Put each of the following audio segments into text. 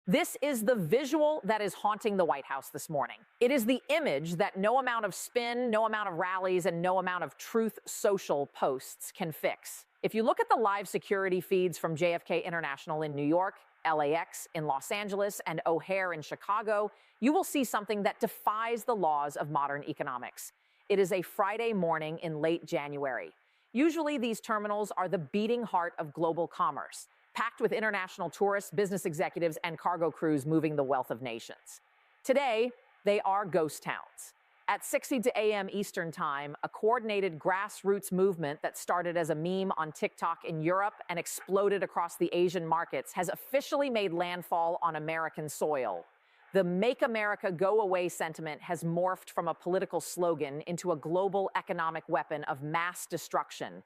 This is the visual that is haunting the White House this morning. It is the image that no amount of spin, no amount of rallies, and no amount of Truth Social posts can fix. If you look at the live security feeds from JFK International in New York, LAX in Los Angeles, and O'Hare in Chicago, you will see something that defies the laws of modern economics. It is a Friday morning in late January. Usually these terminals are the beating heart of global commerce, packed with international tourists, business executives, and cargo crews moving the wealth of nations. Today, they are ghost towns. At 6:00 a.m. Eastern Time, a coordinated grassroots movement that started as a meme on TikTok in Europe and exploded across the Asian markets has officially made landfall on American soil. The Make America Go Away sentiment has morphed from a political slogan into a global economic weapon of mass destruction.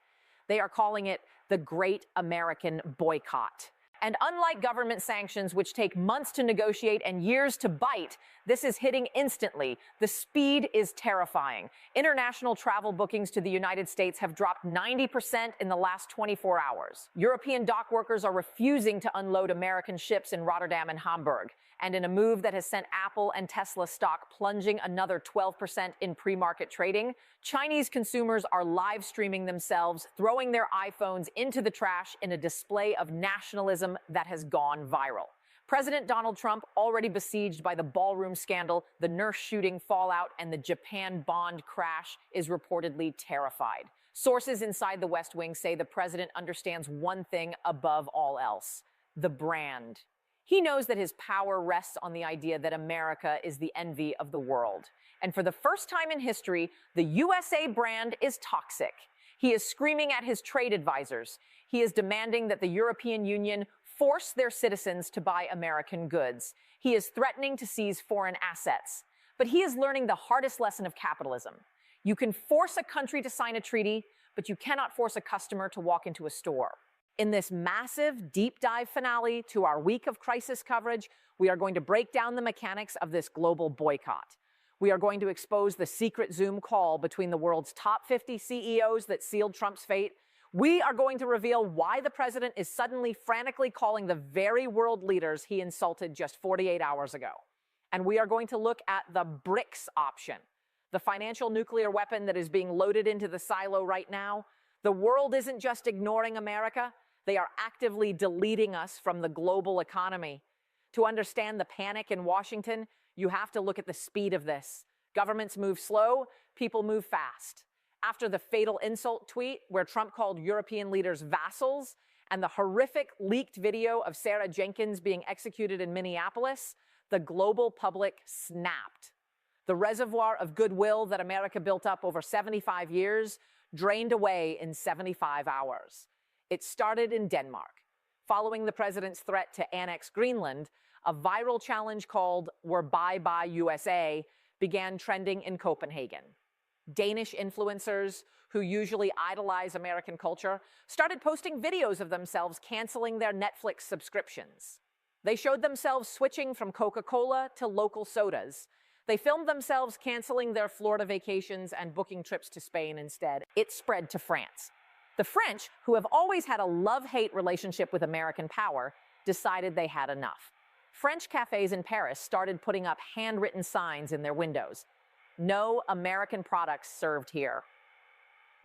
They are calling it the Great American Boycott. And unlike government sanctions, which take months to negotiate and years to bite, this is hitting instantly. The speed is terrifying. International travel bookings to the United States have dropped 90% in the last 24 hours. European dock workers are refusing to unload American ships in Rotterdam and Hamburg. And in a move that has sent Apple and Tesla stock plunging another 12% in pre-market trading, Chinese consumers are live streaming themselves, throwing their iPhones into the trash in a display of nationalism that has gone viral. President Donald Trump, already besieged by the ballroom scandal, the nurse shooting fallout, and the Japan bond crash, is reportedly terrified. Sources inside the West Wing say the president understands one thing above all else: the brand. He knows that his power rests on the idea that America is the envy of the world. And for the first time in history, the USA brand is toxic. He is screaming at his trade advisors. He is demanding that the European Union force their citizens to buy American goods. He is threatening to seize foreign assets. But he is learning the hardest lesson of capitalism. You can force a country to sign a treaty, but you cannot force a customer to walk into a store. In this massive deep dive finale to our week of crisis coverage, we are going to break down the mechanics of this global boycott. We are going to expose the secret Zoom call between the world's top 50 CEOs that sealed Trump's fate. We are going to reveal why the president is suddenly frantically calling the very world leaders he insulted just 48 hours ago. And we are going to look at the BRICS option, the financial nuclear weapon that is being loaded into the silo right now. The world isn't just ignoring America. They are actively deleting us from the global economy. To understand the panic in Washington, you have to look at the speed of this. Governments move slow, people move fast. After the fatal insult tweet where Trump called European leaders vassals and the horrific leaked video of Sarah Jenkins being executed in Minneapolis, the global public snapped. The reservoir of goodwill that America built up over 75 years drained away in 75 hours. It started in Denmark. Following the president's threat to annex Greenland, a viral challenge called "We're Bye USA" began trending in Copenhagen. Danish influencers, who usually idolize American culture, started posting videos of themselves canceling their Netflix subscriptions. They showed themselves switching from Coca-Cola to local sodas. They filmed themselves canceling their Florida vacations and booking trips to Spain instead. It spread to France. The French, who have always had a love-hate relationship with American power, decided they had enough. French cafes in Paris started putting up handwritten signs in their windows. No American products served here.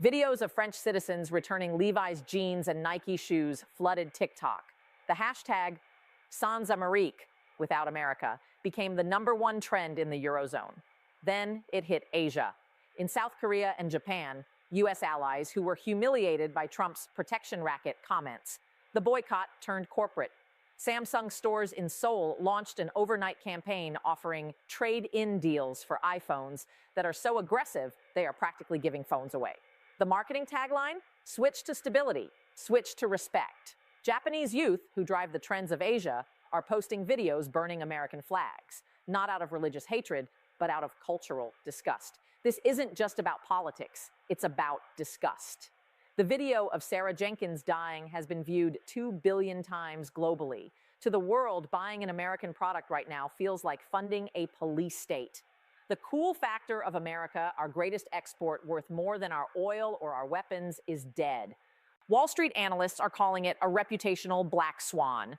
Videos of French citizens returning Levi's jeans and Nike shoes flooded TikTok. The hashtag Sans Amerique, without America, became the #1 trend in the Eurozone. Then it hit Asia. In South Korea and Japan, U.S. allies who were humiliated by Trump's protection racket comments, the boycott turned corporate. Samsung stores in Seoul launched an overnight campaign offering trade-in deals for iPhones that are so aggressive they are practically giving phones away. The marketing tagline? Switch to stability, switch to respect. Japanese youth, who drive the trends of Asia, are posting videos burning American flags, not out of religious hatred, but out of cultural disgust. This isn't just about politics, it's about disgust. The video of Sarah Jenkins dying has been viewed 2 billion times globally. To the world, buying an American product right now feels like funding a police state. The cool factor of America, our greatest export worth more than our oil or our weapons, is dead. Wall Street analysts are calling it a reputational black swan.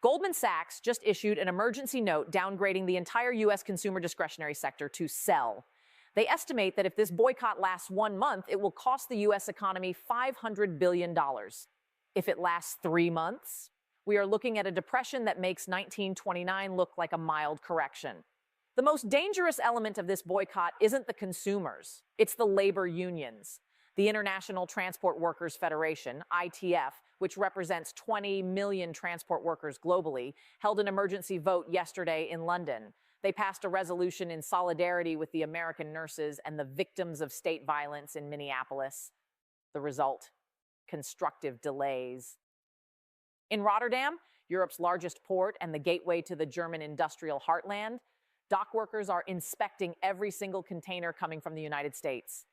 Goldman Sachs just issued an emergency note downgrading the entire U.S. consumer discretionary sector to sell. They estimate that if this boycott lasts 1 month, it will cost the U.S. economy $500 billion. If it lasts 3 months, we are looking at a depression that makes 1929 look like a mild correction. The most dangerous element of this boycott isn't the consumers, it's the labor unions. The International Transport Workers Federation, ITF, which represents 20 million transport workers globally, held an emergency vote yesterday in London. They passed a resolution in solidarity with the American nurses and the victims of state violence in Minneapolis. The result: constructive delays. In Rotterdam, Europe's largest port and the gateway to the German industrial heartland, dock workers are inspecting every single container coming from the United States.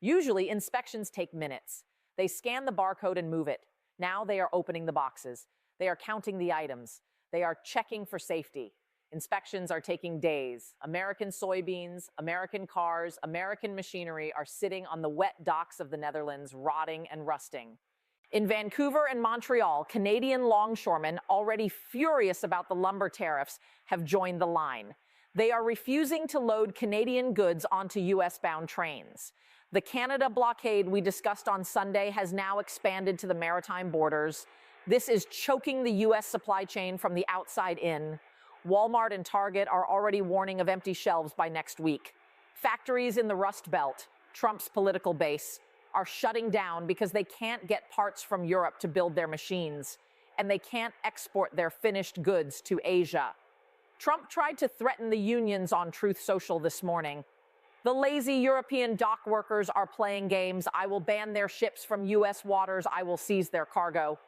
Usually, inspections take minutes. They scan the barcode and move it. Now they are opening the boxes. They are counting the items. They are checking for safety. Inspections are taking days. American soybeans, American cars, American machinery are sitting on the wet docks of the Netherlands, rotting and rusting. In Vancouver and Montreal, Canadian longshoremen, already furious about the lumber tariffs, have joined the line. They are refusing to load Canadian goods onto U.S.-bound trains. The Canada blockade we discussed on Sunday has now expanded to the maritime borders. This is choking the U.S. supply chain from the outside in. Walmart and Target are already warning of empty shelves by next week. Factories in the Rust Belt, Trump's political base, are shutting down because they can't get parts from Europe to build their machines, and they can't export their finished goods to Asia. Trump tried to threaten the unions on Truth Social this morning. The lazy European dock workers are playing games. I will ban their ships from U.S. waters. I will seize their cargo.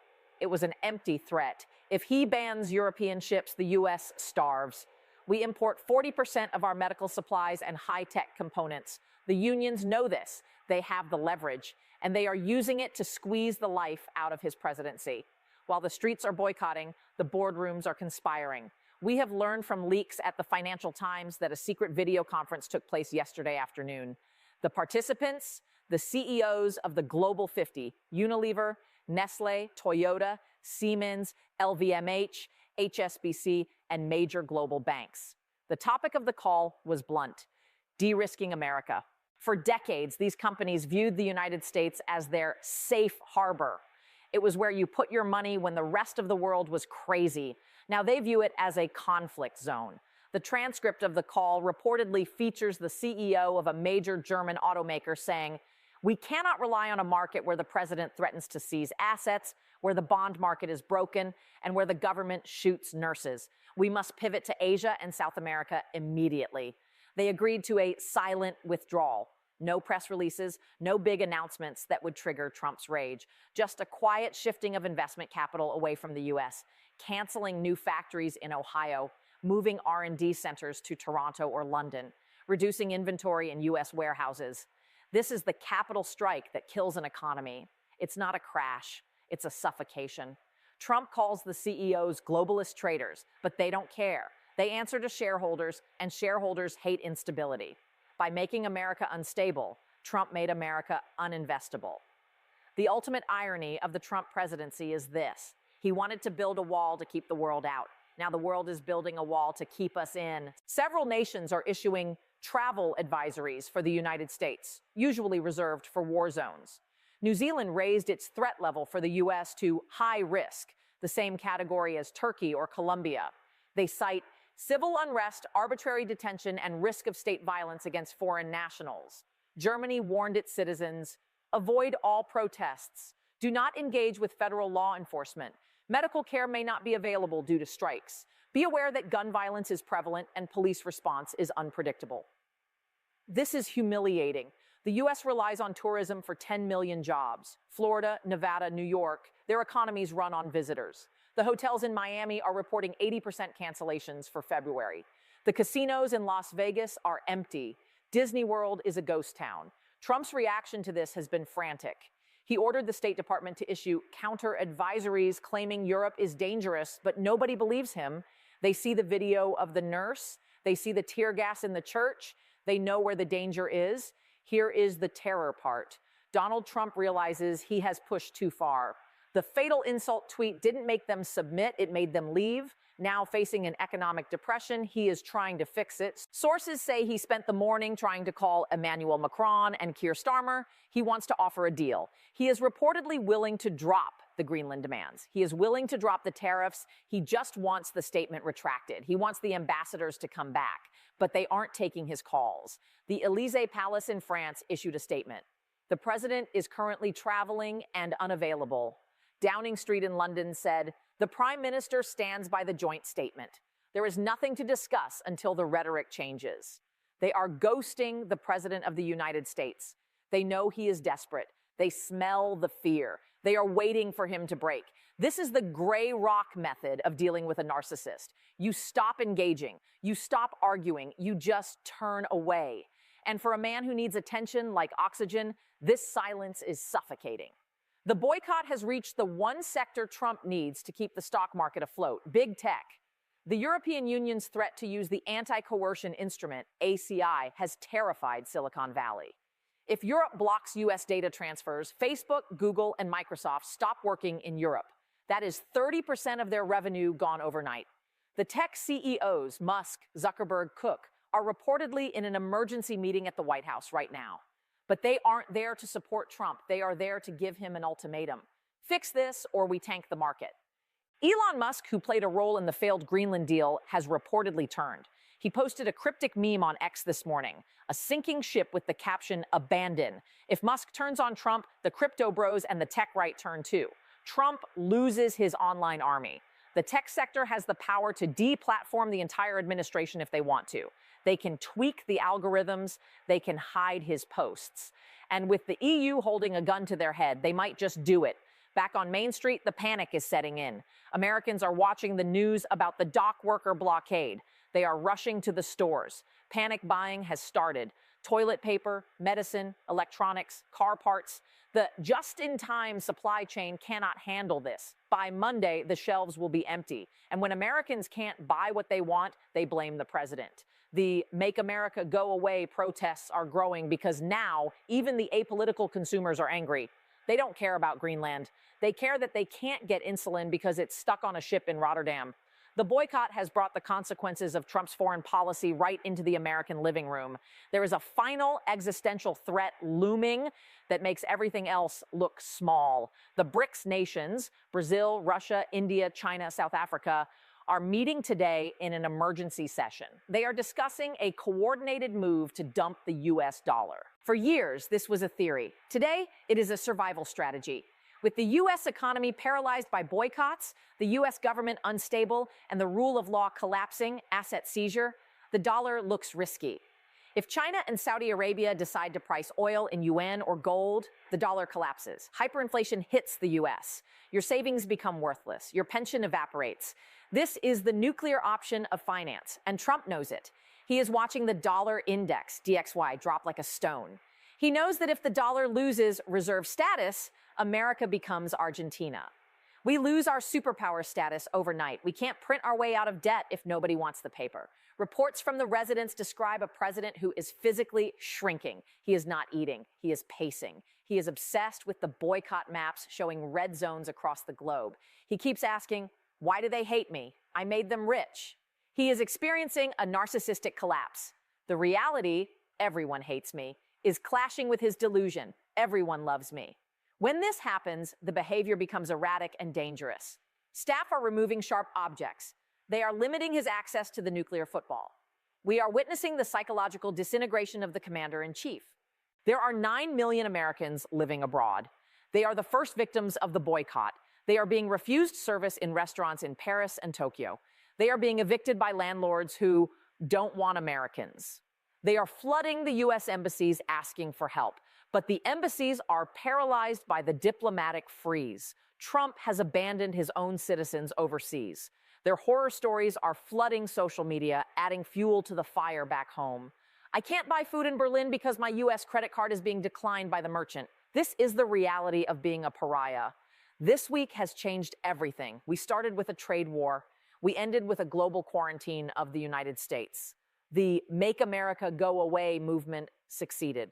It was an empty threat. If he bans European ships, the U.S. starves. We import 40% of our medical supplies and high-tech components. The unions know this. They have the leverage, and they are using it to squeeze the life out of his presidency. While the streets are boycotting, the boardrooms are conspiring. We have learned from leaks at the Financial Times that a secret video conference took place yesterday afternoon. The participants, the CEOs of the Global 50, Unilever, Nestle, Toyota, Siemens, LVMH, HSBC, and major global banks. The topic of the call was blunt: de-risking America. For decades, these companies viewed the United States as their safe harbor. It was where you put your money when the rest of the world was crazy. Now they view it as a conflict zone. The transcript of the call reportedly features the CEO of a major German automaker saying, "We cannot rely on a market where the president threatens to seize assets, where the bond market is broken, and where the government shoots nurses. We must pivot to Asia and South America immediately." They agreed to a silent withdrawal. No press releases, no big announcements that would trigger Trump's rage. Just a quiet shifting of investment capital away from the U.S., canceling new factories in Ohio, moving R&D centers to Toronto or London, reducing inventory in U.S. warehouses. This is the capital strike that kills an economy. It's not a crash, it's a suffocation. Trump calls the CEOs globalist traitors, but they don't care. They answer to shareholders, and shareholders hate instability. By making America unstable, Trump made America uninvestable. The ultimate irony of the Trump presidency is this: he wanted to build a wall to keep the world out. Now the world is building a wall to keep us in. Several nations are issuing travel advisories for the United States, usually reserved for war zones. New Zealand raised its threat level for the U.S. to high risk, the same category as Turkey or Colombia. They cite civil unrest, arbitrary detention, and risk of state violence against foreign nationals. Germany warned its citizens, avoid all protests. Do not engage with federal law enforcement. Medical care may not be available due to strikes. Be aware that gun violence is prevalent and police response is unpredictable. This is humiliating. The U.S. relies on tourism for 10 million jobs. Florida, Nevada, New York, their economies run on visitors. The hotels in Miami are reporting 80% cancellations for February. The casinos in Las Vegas are empty. Disney World is a ghost town. Trump's reaction to this has been frantic. He ordered the State Department to issue counter-advisories claiming Europe is dangerous, but nobody believes him. They see the video of the nurse. They see the tear gas in the church. They know where the danger is. Here is the terror part. Donald Trump realizes he has pushed too far. The fatal insult tweet didn't make them submit, it made them leave. Now facing an economic depression, he is trying to fix it. Sources say he spent the morning trying to call Emmanuel Macron and Keir Starmer. He wants to offer a deal. He is reportedly willing to drop the Greenland demands. He is willing to drop the tariffs. He just wants the statement retracted. He wants the ambassadors to come back, but they aren't taking his calls. The Élysée Palace in France issued a statement. The president is currently traveling and unavailable. Downing Street in London said, "The Prime Minister stands by the joint statement. There is nothing to discuss until the rhetoric changes." They are ghosting the President of the United States. They know he is desperate. They smell the fear. They are waiting for him to break. This is the gray rock method of dealing with a narcissist. You stop engaging. You stop arguing. You just turn away. And for a man who needs attention like oxygen, this silence is suffocating. The boycott has reached the one sector Trump needs to keep the stock market afloat: big tech. The European Union's threat to use the anti-coercion instrument, ACI, has terrified Silicon Valley. If Europe blocks U.S. data transfers, Facebook, Google, and Microsoft stop working in Europe. That is 30% of their revenue gone overnight. The tech CEOs, Musk, Zuckerberg, Cook, are reportedly in an emergency meeting at the White House right now. But they aren't there to support Trump. They are there to give him an ultimatum. Fix this or we tank the market. Elon Musk, who played a role in the failed Greenland deal, has reportedly turned. He posted a cryptic meme on X this morning, a sinking ship with the caption, "Abandon." If Musk turns on Trump, the crypto bros and the tech right turn too. Trump loses his online army. The tech sector has the power to deplatform the entire administration if they want to. They can tweak the algorithms. They can hide his posts. And with the EU holding a gun to their head, they might just do it. Back on Main Street, the panic is setting in. Americans are watching the news about the dock worker blockade. They are rushing to the stores. Panic buying has started. Toilet paper, medicine, electronics, car parts. The just-in-time supply chain cannot handle this. By Monday, the shelves will be empty. And when Americans can't buy what they want, they blame the president. The Make America Go Away protests are growing because now even the apolitical consumers are angry. They don't care about Greenland. They care that they can't get insulin because it's stuck on a ship in Rotterdam. The boycott has brought the consequences of Trump's foreign policy right into the American living room. There is a final existential threat looming that makes everything else look small. The BRICS nations, Brazil, Russia, India, China, South Africa, are meeting today in an emergency session. They are discussing a coordinated move to dump the U.S. dollar. For years, this was a theory. Today, it is a survival strategy. With the U.S. economy paralyzed by boycotts, the U.S. government unstable, and the rule of law collapsing, asset seizure, the dollar looks risky. If China and Saudi Arabia decide to price oil in yuan or gold, the dollar collapses. Hyperinflation hits the U.S. Your savings become worthless. Your pension evaporates. This is the nuclear option of finance, and Trump knows it. He is watching the dollar index, DXY, drop like a stone. He knows that if the dollar loses reserve status, America becomes Argentina. We lose our superpower status overnight. We can't print our way out of debt if nobody wants the paper. Reports from the residents describe a president who is physically shrinking. He is not eating. He is pacing. He is obsessed with the boycott maps showing red zones across the globe. He keeps asking, why do they hate me? I made them rich. He is experiencing a narcissistic collapse. The reality, everyone hates me, is clashing with his delusion. Everyone loves me. When this happens, the behavior becomes erratic and dangerous. Staff are removing sharp objects. They are limiting his access to the nuclear football. We are witnessing the psychological disintegration of the commander-in-chief. There are 9 million Americans living abroad. They are the first victims of the boycott. They are being refused service in restaurants in Paris and Tokyo. They are being evicted by landlords who don't want Americans. They are flooding the U.S. embassies asking for help. But the embassies are paralyzed by the diplomatic freeze. Trump has abandoned his own citizens overseas. Their horror stories are flooding social media, adding fuel to the fire back home. I can't buy food in Berlin because my U.S. credit card is being declined by the merchant. This is the reality of being a pariah. This week has changed everything. We started with a trade war. We ended with a global quarantine of the United States. The Make America Go Away movement succeeded.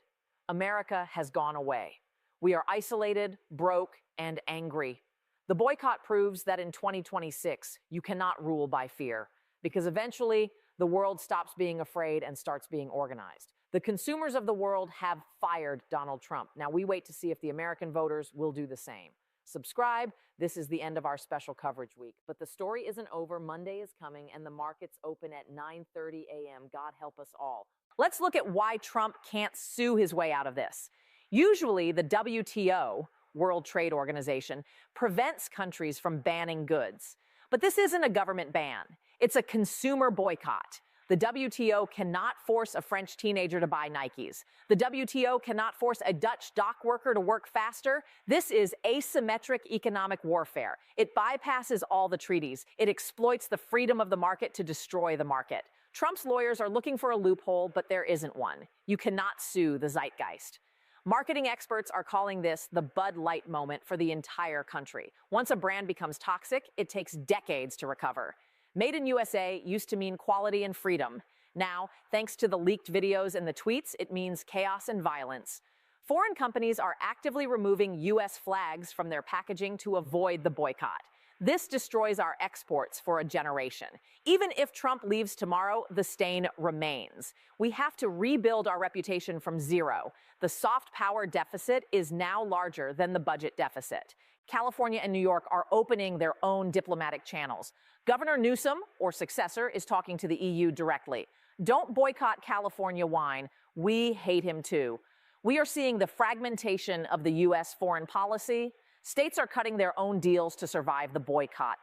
America has gone away. We are isolated, broke, and angry. The boycott proves that in 2026, you cannot rule by fear, because eventually the world stops being afraid and starts being organized. The consumers of the world have fired Donald Trump. Now we wait to see if the American voters will do the same. Subscribe. This is the end of our special coverage week. But the story isn't over. Monday is coming, and the markets open at 9:30 a.m. God help us all. Let's look at why Trump can't sue his way out of this. Usually, the WTO, World Trade Organization, prevents countries from banning goods. But this isn't a government ban. It's a consumer boycott. The WTO cannot force a French teenager to buy Nikes. The WTO cannot force a Dutch dock worker to work faster. This is asymmetric economic warfare. It bypasses all the treaties. It exploits the freedom of the market to destroy the market. Trump's lawyers are looking for a loophole, but there isn't one. You cannot sue the zeitgeist. Marketing experts are calling this the Bud Light moment for the entire country. Once a brand becomes toxic, it takes decades to recover. Made in USA used to mean quality and freedom. Now, thanks to the leaked videos and the tweets, it means chaos and violence. Foreign companies are actively removing U.S. flags from their packaging to avoid the boycott. This destroys our exports for a generation. Even if Trump leaves tomorrow, the stain remains. We have to rebuild our reputation from zero. The soft power deficit is now larger than the budget deficit. California and New York are opening their own diplomatic channels. Governor Newsom, or successor, is talking to the EU directly. Don't boycott California wine. We hate him too. We are seeing the fragmentation of the U.S. foreign policy. States are cutting their own deals to survive the boycott.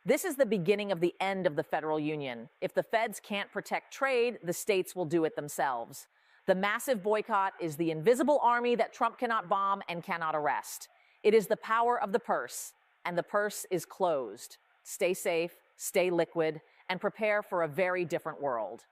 This is the beginning of the end of the federal union. If the feds can't protect trade, the states will do it themselves. The massive boycott is the invisible army that Trump cannot bomb and cannot arrest. It is the power of the purse, and the purse is closed. Stay safe, stay liquid, and prepare for a very different world.